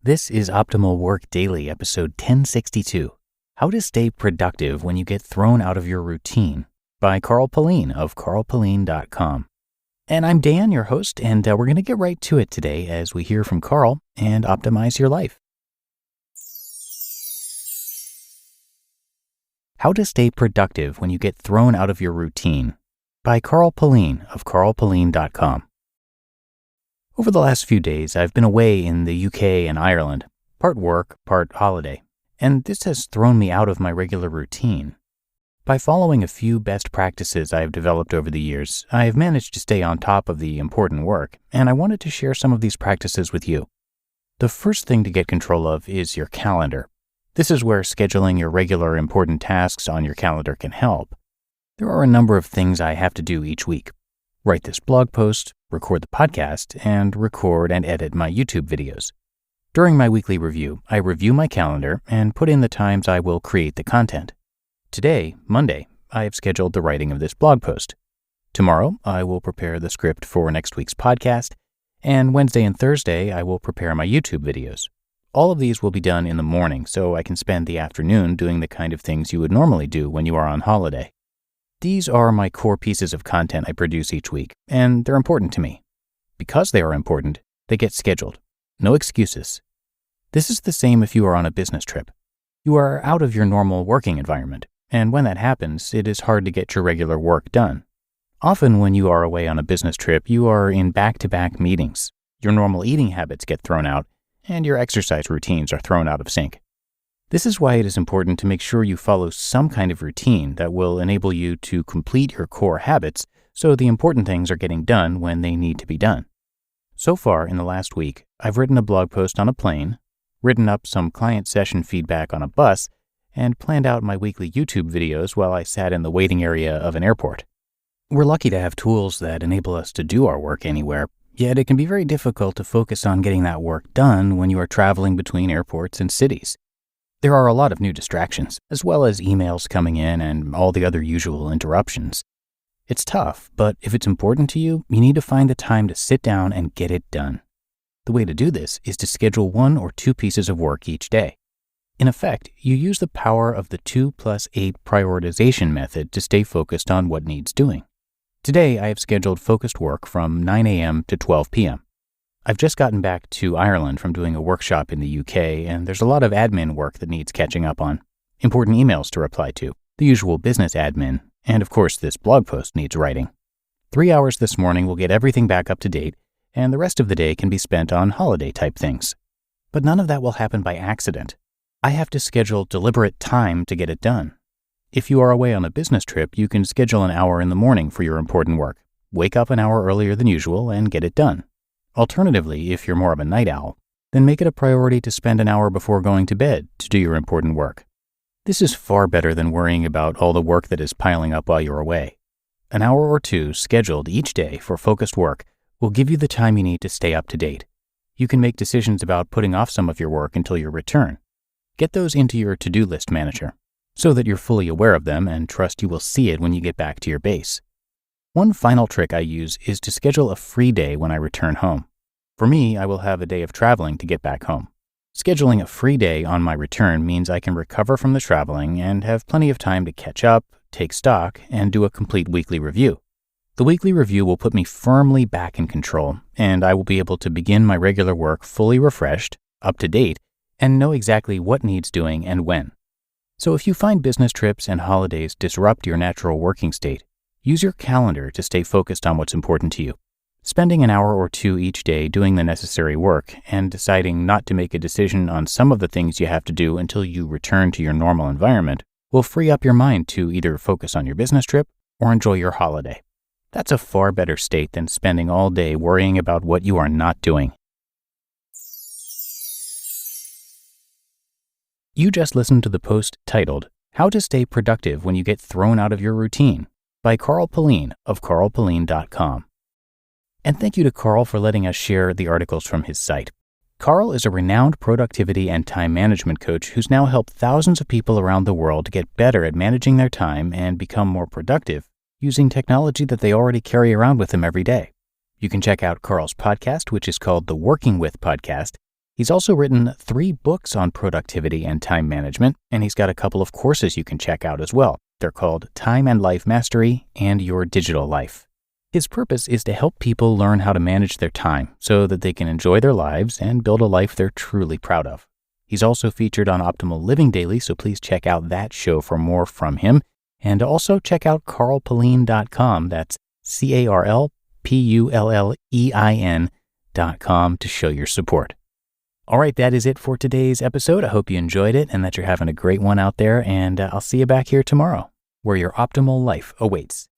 This is Optimal Work Daily, episode 1062, How to Stay Productive When You Get Thrown Out of Your Routine, by Pullein of Pullein.com. And I'm Dan, your host, and we're going to get right to it today as we hear from Carl and optimize your life. How to Stay Productive When You Get Thrown Out of Your Routine, by Pullein of Pullein.com. Over the last few days, I've been away in the UK and Ireland, part work, part holiday, and this has thrown me out of my regular routine. By following a few best practices I have developed over the years, I have managed to stay on top of the important work, and I wanted to share some of these practices with you. The first thing to get control of is your calendar. This is where scheduling your regular important tasks on your calendar can help. There are a number of things I have to do each week. Write this blog post, record the podcast, and record and edit my YouTube videos. During my weekly review, I review my calendar and put in the times I will create the content. Today, Monday, I have scheduled the writing of this blog post. Tomorrow, I will prepare the script for next week's podcast, and Wednesday and Thursday, I will prepare my YouTube videos. All of these will be done in the morning, so I can spend the afternoon doing the kind of things you would normally do when you are on holiday. These are my core pieces of content I produce each week, and they're important to me. Because they are important, they get scheduled. No excuses. This is the same if you are on a business trip. You are out of your normal working environment, and when that happens, it is hard to get your regular work done. Often when you are away on a business trip, you are in back-to-back meetings. Your normal eating habits get thrown out, and your exercise routines are thrown out of sync. This is why it is important to make sure you follow some kind of routine that will enable you to complete your core habits so the important things are getting done when they need to be done. So far in the last week, I've written a blog post on a plane, written up some client session feedback on a bus, and planned out my weekly YouTube videos while I sat in the waiting area of an airport. We're lucky to have tools that enable us to do our work anywhere, yet it can be very difficult to focus on getting that work done when you are traveling between airports and cities. There are a lot of new distractions, as well as emails coming in and all the other usual interruptions. It's tough, but if it's important to you, you need to find the time to sit down and get it done. The way to do this is to schedule 1 or 2 pieces of work each day. In effect, you use the power of the 2+8 prioritization method to stay focused on what needs doing. Today, I have scheduled focused work from 9 a.m. to 12 p.m. I've just gotten back to Ireland from doing a workshop in the UK, and there's a lot of admin work that needs catching up on. Important emails to reply to, the usual business admin, and of course this blog post needs writing. 3 hours this morning will get everything back up to date, and the rest of the day can be spent on holiday-type things. But none of that will happen by accident. I have to schedule deliberate time to get it done. If you are away on a business trip, you can schedule an hour in the morning for your important work. Wake up an hour earlier than usual and get it done. Alternatively, if you're more of a night owl, then make it a priority to spend an hour before going to bed to do your important work. This is far better than worrying about all the work that is piling up while you're away. An hour or 2 scheduled each day for focused work will give you the time you need to stay up to date. You can make decisions about putting off some of your work until your return. Get those into your to-do list manager so that you're fully aware of them and trust you will see it when you get back to your base. One final trick I use is to schedule a free day when I return home. For me, I will have a day of traveling to get back home. Scheduling a free day on my return means I can recover from the traveling and have plenty of time to catch up, take stock, and do a complete weekly review. The weekly review will put me firmly back in control, and I will be able to begin my regular work fully refreshed, up to date, and know exactly what needs doing and when. So if you find business trips and holidays disrupt your natural working state, use your calendar to stay focused on what's important to you. Spending an hour or 2 each day doing the necessary work and deciding not to make a decision on some of the things you have to do until you return to your normal environment will free up your mind to either focus on your business trip or enjoy your holiday. That's a far better state than spending all day worrying about what you are not doing. You just listened to the post titled, How to Stay Productive When You Get Thrown Out of Your Routine, by Pullein of Pullein.com. And thank you to Carl for letting us share the articles from his site. Carl is a renowned productivity and time management coach who's now helped thousands of people around the world get better at managing their time and become more productive using technology that they already carry around with them every day. You can check out Carl's podcast, which is called the Working With Podcast, He's also written 3 books on productivity and time management, and he's got a couple of courses you can check out as well. They're called Time and Life Mastery and Your Digital Life. His purpose is to help people learn how to manage their time so that they can enjoy their lives and build a life they're truly proud of. He's also featured on Optimal Living Daily, so please check out that show for more from him. And also check out carlpullein.com. That's carlpullein.com to show your support. All right, that is it for today's episode. I hope you enjoyed it and that you're having a great one out there. And I'll see you back here tomorrow, where your optimal life awaits.